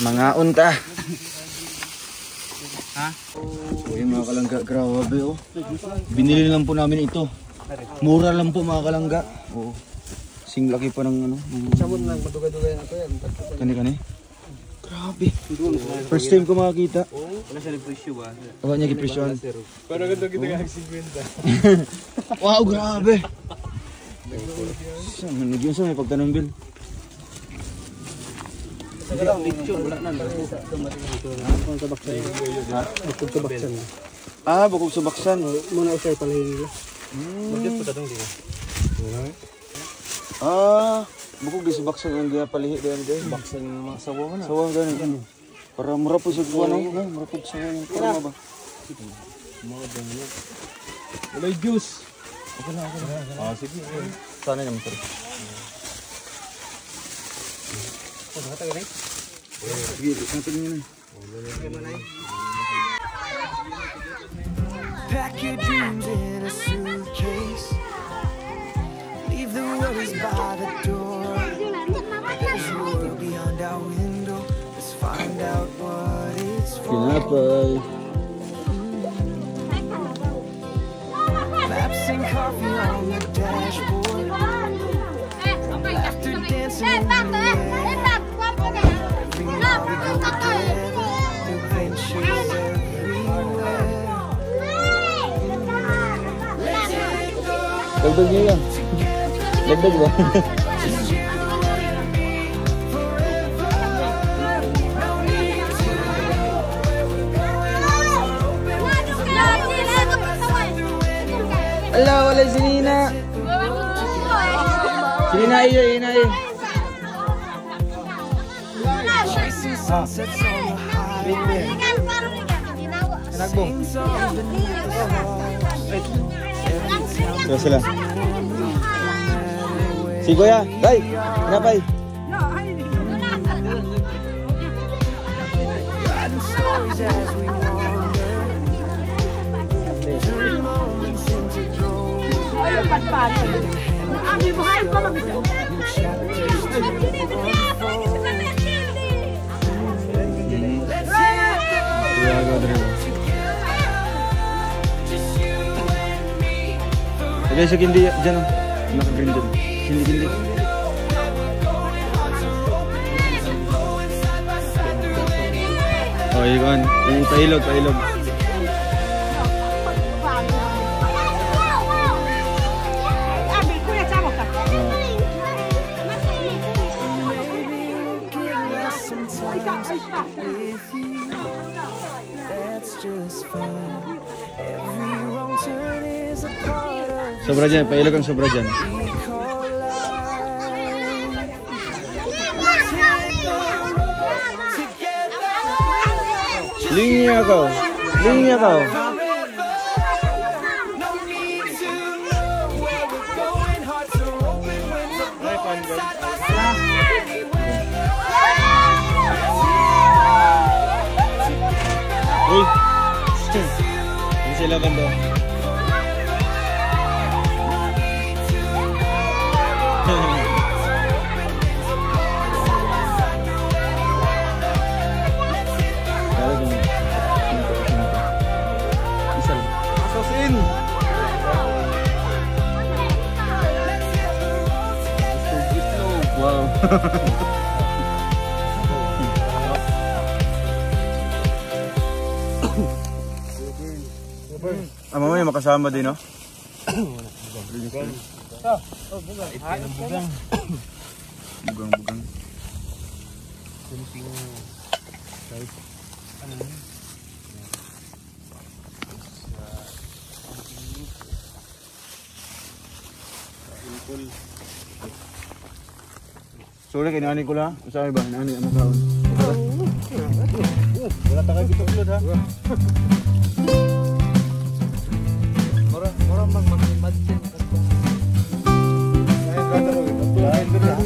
Mga unta. Ha? Uy, mga kalangga, grabe oh. Binili lang po namin ito. Mura lang po mga kalangga. Oo. Sing laki pa ng ano. Sabon lang, madugay-dugay na ito yan. Kani-kani. Grabe. First time ko makakita. Wala siya nag-presyo ba? Wala niya gipresyon. Pero ganito kita ka-50. Wow, grabe. Nagyon sa may pagtanong bil. Sige lang, picture. Wala na. Bukod sa baksan. Bukod sa baksan. Ah, bukog sa baksan. Muna usay palahin nila. Bakit pa tatong din? Ah, bukog di sa baksan ang gaya palihi din. Baksan mga sawa na. Sawang gani. Para mura po sa ano, mura po sa ano ba? Wala juice. Okay na. Ah, sige. Sana naman pero. Sige, natin nyo na. Pack your dreams in a suitcase. Leave the worries by the door. There's a world beyond our window. Let's find out what it's for. Kinapay. Laps and coffee on the dashboard. Laughter dancing in the air. Every night we go together. Adventures everywhere. Dagdag nyo yan. Dagdag ba? Hello, wala si Nina. Si Nina iyo, Nina iyo. Chasing sunsets on the highway. Nagbong. Kaya sila. Si Kuya, Day, kinapay. Riding stories as we wander. Turn moments into gold. Lagay sa gindi dyan. Naka-green dyan. Gindi-gindi. Oh, yun. Pailog, pailog. Sobra dyan, pailog ang sobra dyan. Linya kau, linya kau. Uy, ini sila bando. Asasin. Wow. Mamaya makasama din, no? Bugang. Bugang. Sorry, kinani ko lang. Usahay ba? Kinani ang makaon. Wala takay gituklod ha. Mura mag-imagine. Ay, gata mo. Ay, gata mo.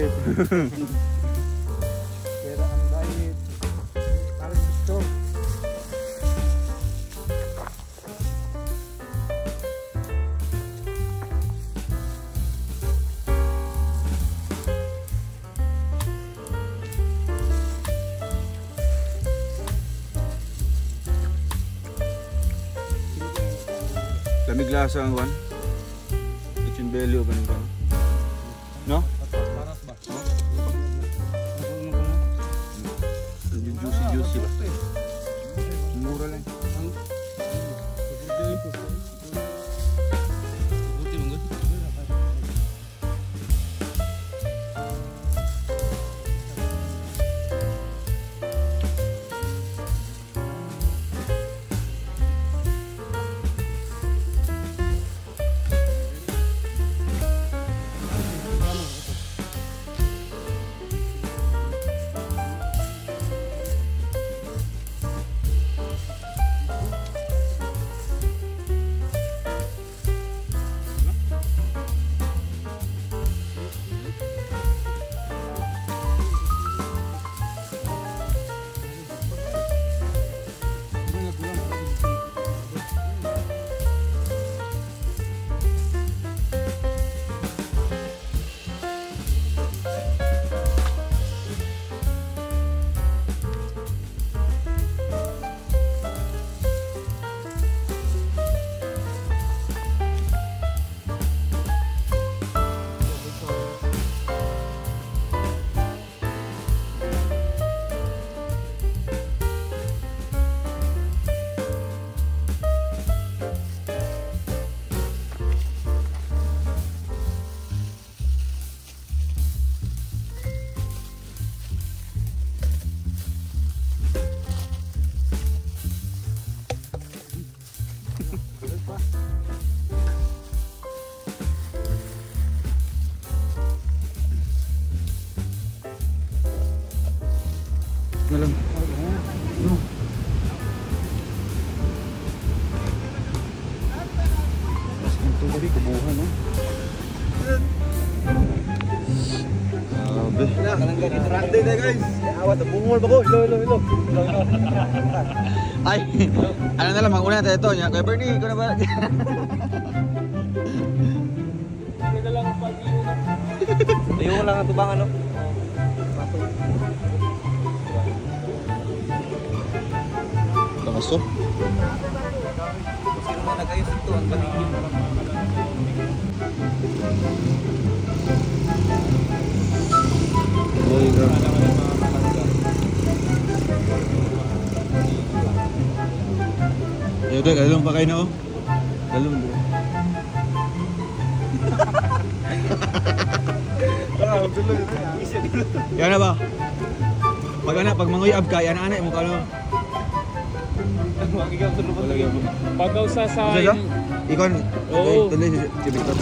diet. Pera ang diet. Parang gusto. Lamig lasa ang one. Kitchen belly o ganun ka. No? Juicy ba? Mura lang. Nalang. No. Ito ba kubuhan, no? Grabe. Kanang ganito rande na guys. Awat bungol ba ko? Ilo. Ay, ano na lang, mag-una tayo ito. Kuya Bernie, ikaw na ba? Hindi lang pag-iuna. Tayo mo lang ang tubang ano? Lakas to? Sino na nagayos ito ang baligid. Uy, grabe. Yaudah, galong pa kayo na oh. Galong bro. Yan na ba? Pag manguyab ka, yan na mo ka no? Pagaw sa Ikon. Oo. Tuloy si Victor.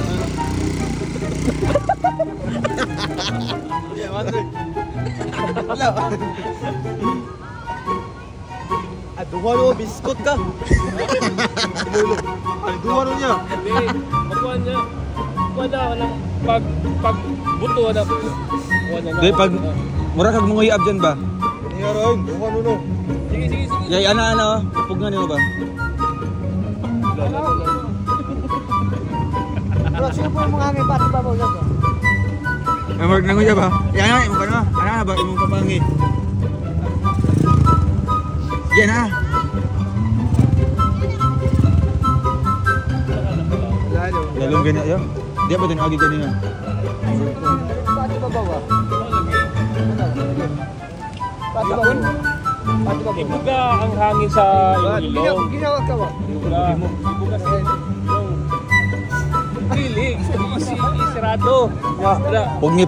Wala. Aduwa no, biskot ka. Lulo. Aduwa no niya. Hindi, makuha niya. Wala lang pag buto wala. Wala na. Di pag mura kag manguyab dyan ba? Niya ron, duwa no. Sige. Yay ana upog nga niyo ba? Bro, sino po mga aming pati ba mo dito? Amor nanguyab ba? Yan na imo kana. Ana ba imong papangi? Yan na. Lalo. Lalong ganyan yo. Di ba tinawag kanina? Pati ba ba? Pati ba? Pati ba? Ibuga ang hangin sa ilong. Ginawa ka ba? Ibuga sa ilong. Really? Isirado. Wala. Pugi.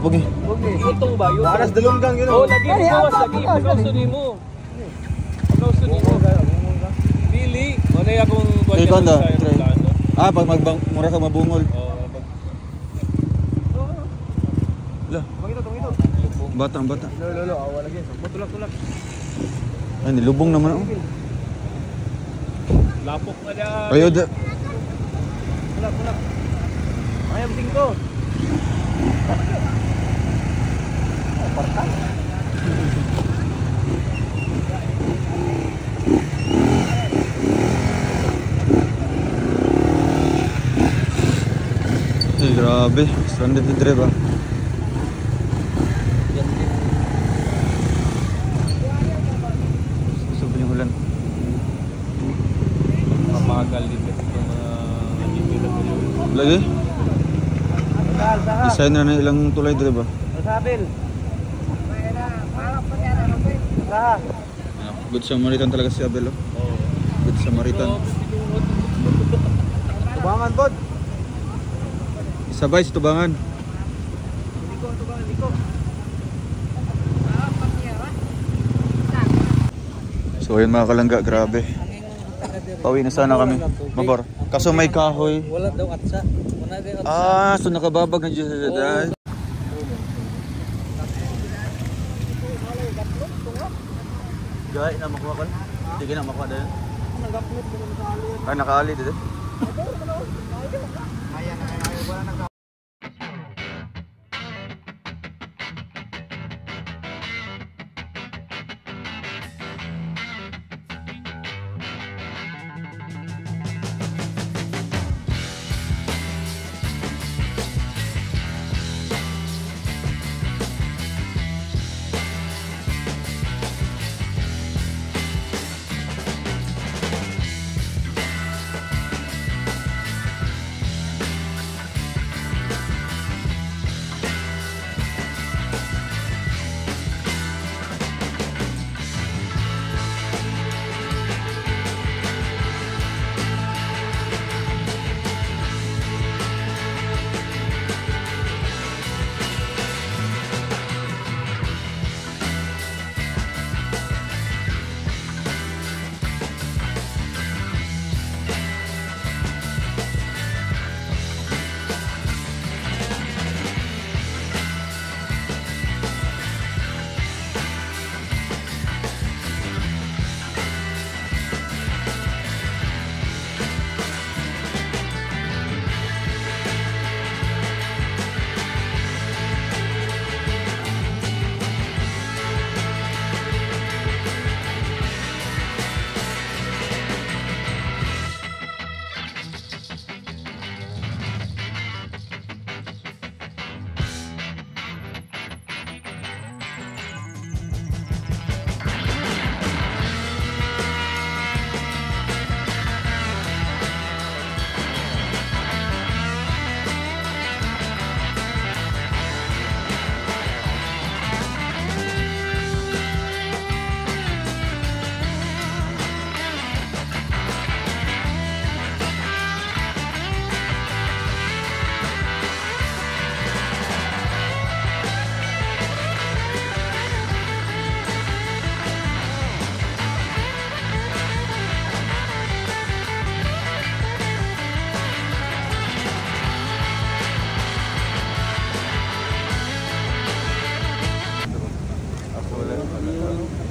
Itong ba yun? Aras dalunggang yun. Oh, lagi mo lagi. Pagkausunin mo. Really? Ano yung akong Ikaw na. aeroplano? Ah, pag mura ka mabungol. Lah, bata. Lolo, awa lagi. Tulak. Ay, nilubong naman ako. Lapok na dyan. Ayo da. Tulak. Ayam tingko. portal. Ay, grabe. Stranded the drive ah. Sabi yung ulan. Mapagal dito itong Lagi? Design na ng ilang tulay drive ah. Sabil. Saha. Good Samaritan talaga si Abel oh. Good Samaritan. Tubangan, Bod. Sabay sa tubangan. So ayun mga kalangga, grabe. Pauwi na sana kami. Mabor. Kaso may kahoy. Wala daw atsa. So nakababag na dyan sa dahil. Gaya na makuha ka? Sige na makuha dahil. Ay nakaali dito.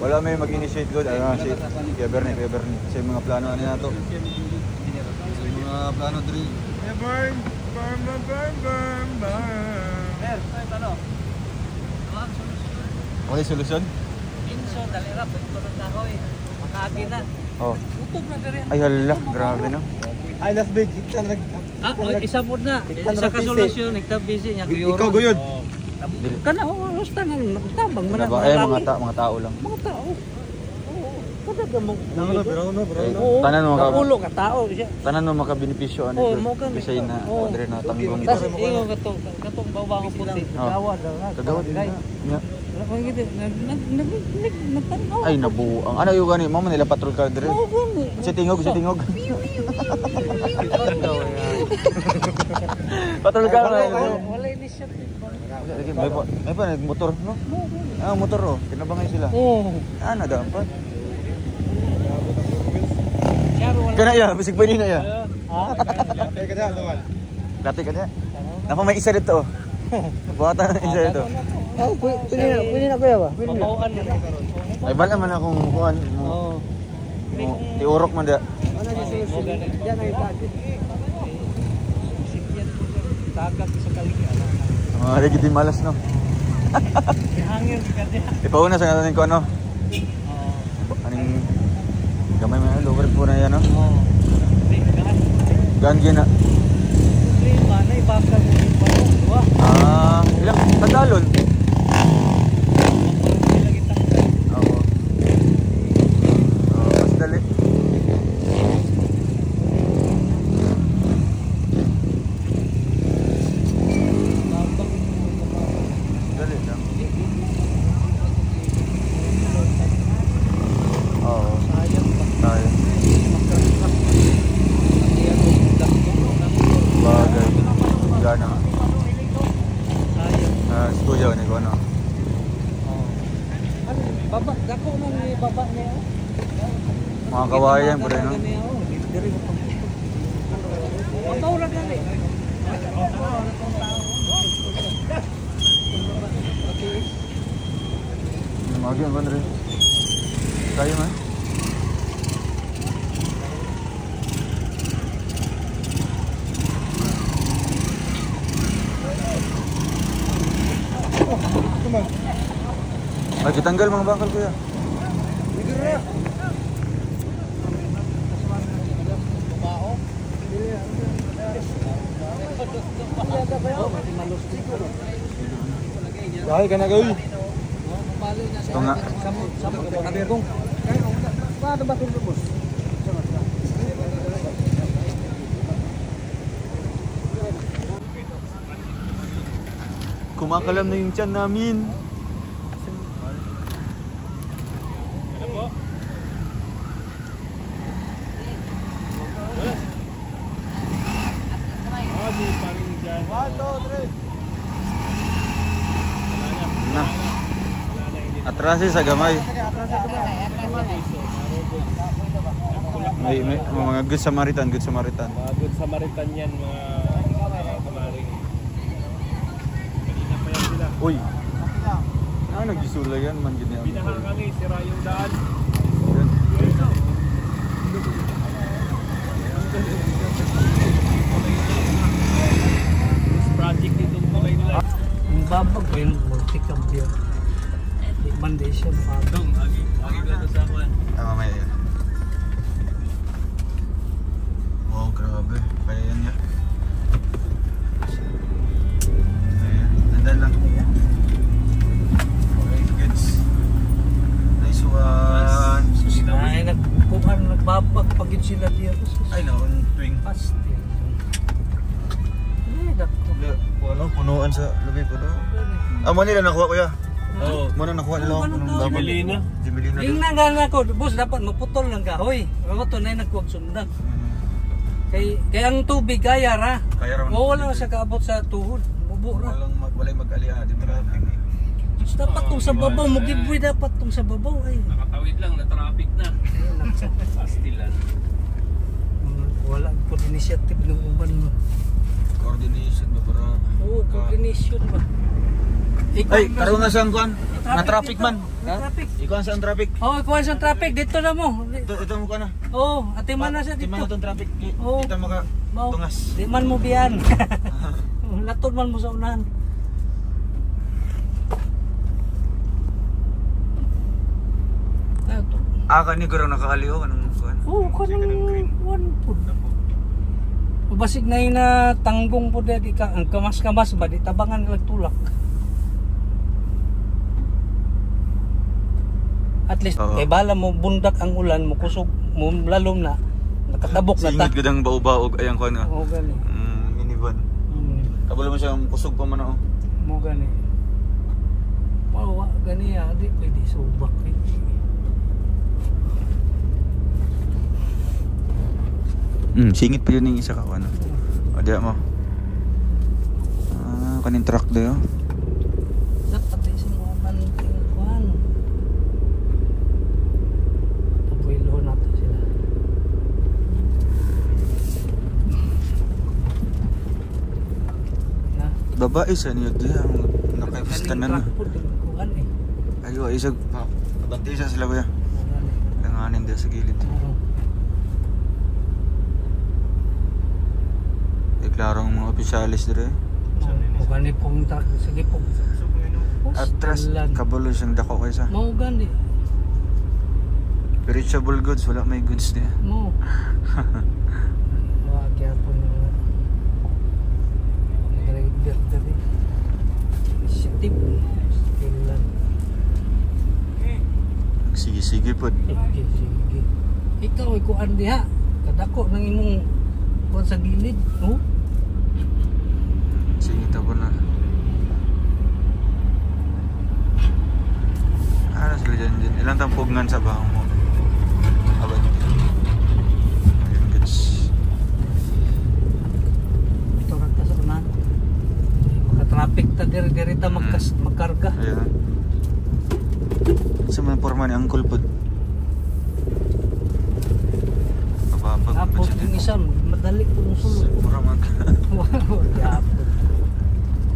Wala may mag-initiate ko. Si Kuya Bernie. Sa mga plano ano na to. Sa mga plano drill. Burn. Okay, solusyon? Inso, dalirap. Ito ng kahoy. Makaagi na. Oh. Utog na rin. Ay hala, grabe no. Ay, last big. Isa mo na. Isa ka solusyon. Nagtabisi niya. Ikaw guyod. Kana gusto nang tabang man mga tao lang. Mga tao. Kada mo. Tanan mo ulo ka tao siya. Tanan mo makabenepisyo ano ito. Bisay na andre na tanggong ito. Kasi iyo katong bawang puti. Gawad na. Kagawad na. Wala ko gid nagtanaw. Ay nabuang. Ano yung gani? Mamo nila patrol ka dire. Si tingog. Patrol ka. Wala initiative. May pa nagmotor no? Motor oh. Kinabangay sila. Ana dapat. Kana ya, bisig pa nina ya. Dati ka na. Napa may isa dito. Buhatan ng isa dito. Pwede na kuya ba? Papauan na. Ay bala man akong kuan mo. Tiurok man da. Yan ay budget. Tagak sa kaligyan. Lagi din malas no. Hangin ka diya. Ipauna sa natin ko ano. Aning gamay man lower po na yan no. Oo. Gaan gina. Lima na ibakal mo yung bawang. Dua. Ilang tadalon. Oo. Mas dali. Dali lang. Oo. Sayang pa. Tayo. Sayang. Bagay. Gana. Studio ni ko no. Baba, dako man ni baba niya. Mga kawayan po rin no. Diri mo pang. Babaw ra gali. Magian ba rin? Kaya man. Lagi tanggal mga bakal kuya. Dahil ka na gawin. Ito nga. Kumakalam na yung tiyan namin. Nah, atrasi sa gamay. May mga good Samaritan, good Samaritan. Mga good Samaritan yan, mga kamaring. Kanina pa yan sila. Uy. Naggisula yan man gid niya. Binaha kami, sira yung daan. This project itong kulay nila. Ang babag ko yung multi-cam beer. Di man di siya mabag. Dong, agig lang sa akin. Mamaya yan. Wow, grabe. Kaya yan niya. Ayan, nandan lang. Okay, goods. Nice one. Ay, nagbabag pagin sila diya. Ay, naon tuwing. Pasti. Eh, dako. Ano, punuan sa lubi po doon. Mo nila nakuha kuya. Oo. Mo na nakuha nila. Jimelina. Jimelina. Tingnan nga ako, boss, dapat maputol ng kahoy. Ako to na nagkuwag sundan. Kay ang tubig kaya ra. Kaya ra. Wala sa kaabot sa tuhod. Mubo ra. Walay mag-aliha di marami. Just dapat tong sa babaw, mo giveaway dapat tong sa babaw ay. Nakatawid lang, na traffic na. Pastilan. Wala po initiative ng uban mo. Coordination ba para? Oo, coordination ba? Ay, karon nga sang kuan. Na traffic man. Traffic. Ikaw ang saan traffic? Oh, ikuha sa traffic dito na mo. Ito mo ka na. Oh, ate man na siya Di dito. man itong traffic. Oo. Kita mo ka Mau. tungas. Di man mo biyan. Latod man mo sa unahan. Ni ko rin nakakaliw. Anong kuan? Oo, kanang one food. Basig na yun na tanggong po dati ka, ang kamas-kamas ba, di tabangan nagtulak. At least, Oo. kay bala mo bundak ang ulan, mo kusog, mo lalom na, nakatabok na ta. Singit gud ang baog-baog ayang kuan nga. Oo, gani. Minivan. Kabalo mo siya kusog pa man oh. Mo gani. Mawa, gani ya, di pwede subak. Singit pa yun yung isa ka ano. O diya mo. Kanin truck dayo. Dapat ay sa mga mantingkuhan. Tapuilo natin sila. Na, Babae sa niyo diya. Nakapistanan na. truck po din kuhan eh. Ayo, isag. Kabantay sa sila kuya. Gani. Langanin diya sa gilid. Oo. Klaro ang mga opisyalis dire. O gani pong sige po. Atras, kabalo siyang dako kaysa. Mau gani. Perishable goods, wala may goods niya. Mau. Wag yapon yung driver tadi. Sitip. Stilan. Sige po. Sige. Ikaw ay kuan diha. Kadako nang imong kuan sa gilid, no? Sige ta po na. Ano sila dyan? Ilang tampugngan sa bahang mo? Abad. Ayun goods. Ito ra ta sa unan. Maka-traffic ta diri ta magkarga. Ayan. Sa mga porma ni Uncle po. Kapapag Tapos yung isa, madali ko yung sulod. Mura mag. Wow, yapon.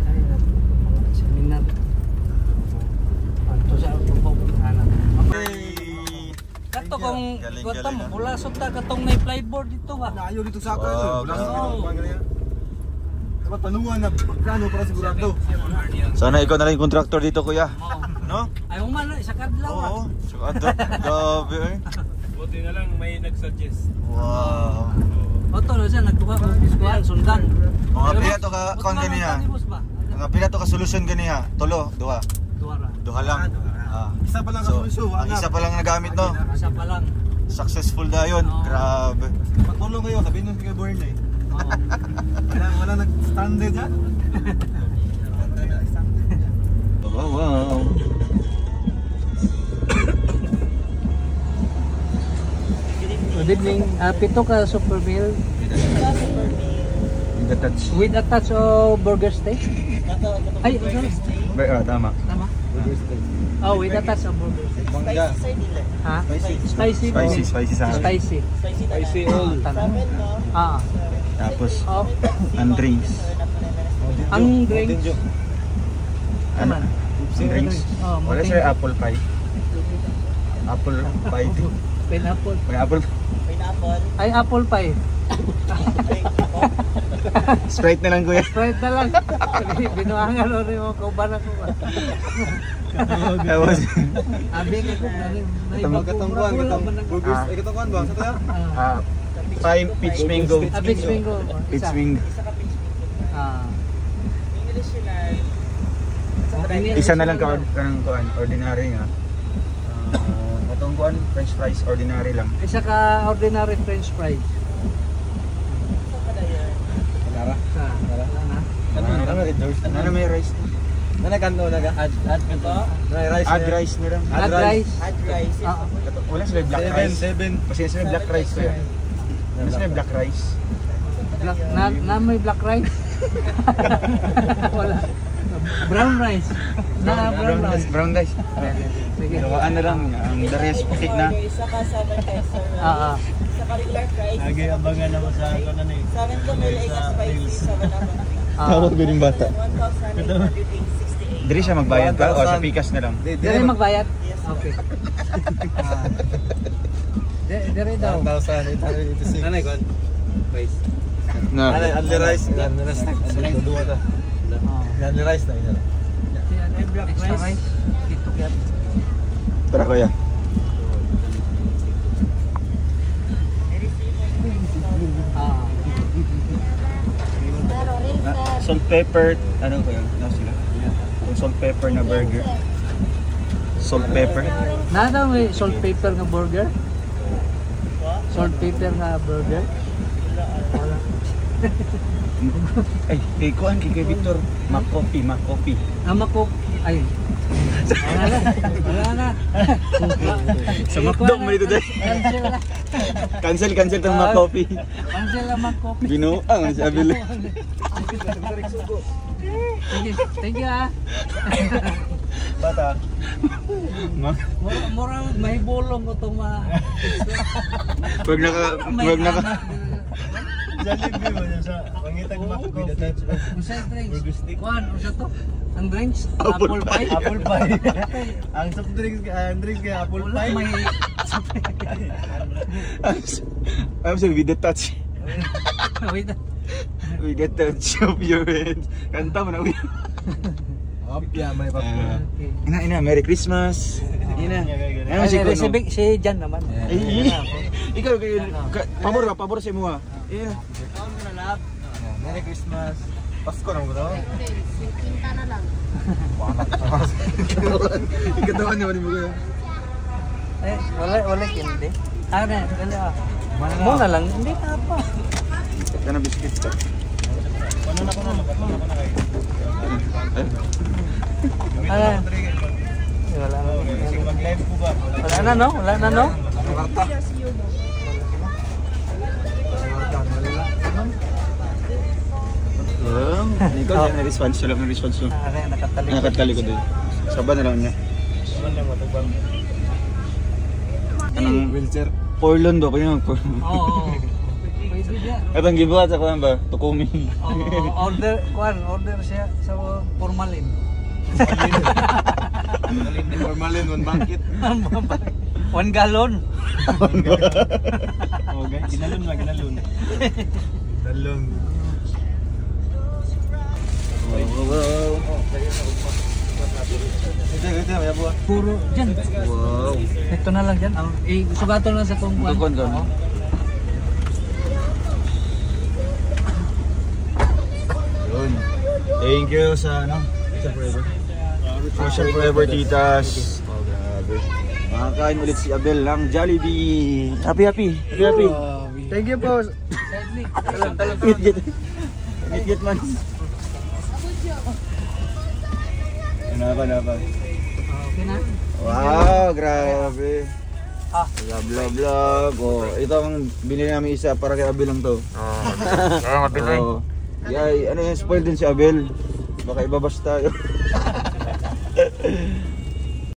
Ay, mga seminar. Anto sa pagpupuntahan. Kato kung ikutan mo, bulasot ta katong may flyboard dito ha. Ayaw dito sa akin. Wow. Wala sa dapat tanungan na plano para sigurado. Sana ikaw na lang yung contractor dito, kuya. No? Ay, umana, isa kadlaw ha. Oo. So, gabi eh. Buti na lang may nag-suggest. Wow. Oto na siya, nagtuwa ko, iskuhan, sundan. Mga pila to ka kuan ganiya. ba? Mga pila to ka solusyon ganiya. Tulo, duha. Duwara. Duha lang. Ah. Isa pa lang So, kasolusyon. ang isa pa lang nagamit no. Isa pa lang. Successful na yun. Oo. Grabe. Patulong kayo, sabihin nyo kay Born eh. Oo. Wala nag-standard dyan. Wow. Good evening. Pito ka super meal With the touch. with a touch of burger steak. Ay, sorry. Tama. Tama? Oh, with a touch of burger steak. Bangga. Ha? Spicy. Spicy sa akin. Spicy. Spicy all. Ah. Tapos, Oh. ang drinks. Ang drinks. Ano? Ang drinks. Oh, Wala mating- siya apple pie. Apple pie. Pineapple. May apple. Ay, apple pie. Sprite na lang, kuya. Sprite na lang. Binuangan o rin mo. Kauban ako ba? Tapos, Abi ka ko. Katong kuhan, katong burgers. Eh, katong kuhan ba? Sa tayo? pie peach mango. Peach mango. Peach Isa. mango. Ah. Isa na lang ka kanang kuan, ordinary nga. Atong kuan, french fries ordinary lang. Isa ka ordinary french fries. Nara. Ano may rice? Nanakanto naga. Add ito. Rice. Add rice na lang. Add rice. Ah. Wala sila black rice. 7. Kasi sila black rice kuya. Wala sila black rice. Black, na may black rice? Wala. Brown rice. Na brown rice. Brown rice. Sige. Gawaan na lang. Ang the rest putik na. Isa ka 7 peso. Ah, ah. Sa regular price. Lagi abangan naman sa ako na ni. 7 to mil ay spicy. 7 naman. Ah. ko yung bata. 1,868. Dili siya magbayad ka o sa pikas na lang. Dire magbayad? Okay. Ah. Dire daw. 1,886. Nanay ko. Price. Na. Only rice. Only rice. Dua ta. Ah. Only rice na isa. Extra rice. Dito kaya. Tara kuya. Ah. Salt pepper, ano ko yun? Ano sila? Yung salt pepper na burger. Salt pepper. Nada may salt pepper nga burger? Salt pepper nga burger? Wala. Ay, kay kuan kay Victor, Mac-coffee. Ama ko. Ay. Wala na. Wala na. Sa McDo mo dito dai. Cancel na. Cancel tong Mac-coffee. Cancel na mag-coffee. Binuang sabi lang. Sige. Thank you ah. Bata. Mura may bolong ko itong mga... Wag naka. Jollibee mo niya sa pangitag Mac-coffee. Unsay drinks? Kuan, unsa to? Ang drinks? Apple pie? Apple pie. Ang soft drinks kaya apple Wala pie. may... I'm sorry with the touch. Wait. We get the of your hands. Kanta mo na, uy. Apya, may papel. Ina, Merry Christmas. Ina. Ano si Kuno? Si Jan naman. Ay, ikaw kayo, pabor sa imo ha. Yeah. Merry Christmas. Pasko na mo daw. Pinta na lang. Ikatawan naman mo kayo. Wala hindi. Wala. Muna lang, hindi na pa. Ito na biscuit ka. Ano na kayo? Wala na. Mag-live po ba? Wala na no? Ikaw na response lang ng response mo. Nakatali ko din. Saba na lang niya. Anong Wheelchair. Porlon do kanya mag Oo. Pwede niya. Atong gibuhat sa kuan ba? Tukumi. Order siya sa formalin. Formalin, 1 bucket. 1 gallon. Oh, guys, ginalon. Ginalon. Wow. Ito, may abuha. Puro dyan. Wow. Ito na lang dyan. Sugato lang sa tungkuan. Tukon ka. Yun. Thank you sa ano? Ocean Forever Titas. Oh, grabe. Makakain ulit si Abel ng Jollibee. Happy. Thank you po. Meet man. Napa. Okay na. Wow, grabe. Vlog. Oh, ito ang binili namin isa para kay Abel lang to. Abel. Yay, ano yan, spoiled din si Abel. Baka ibabas tayo.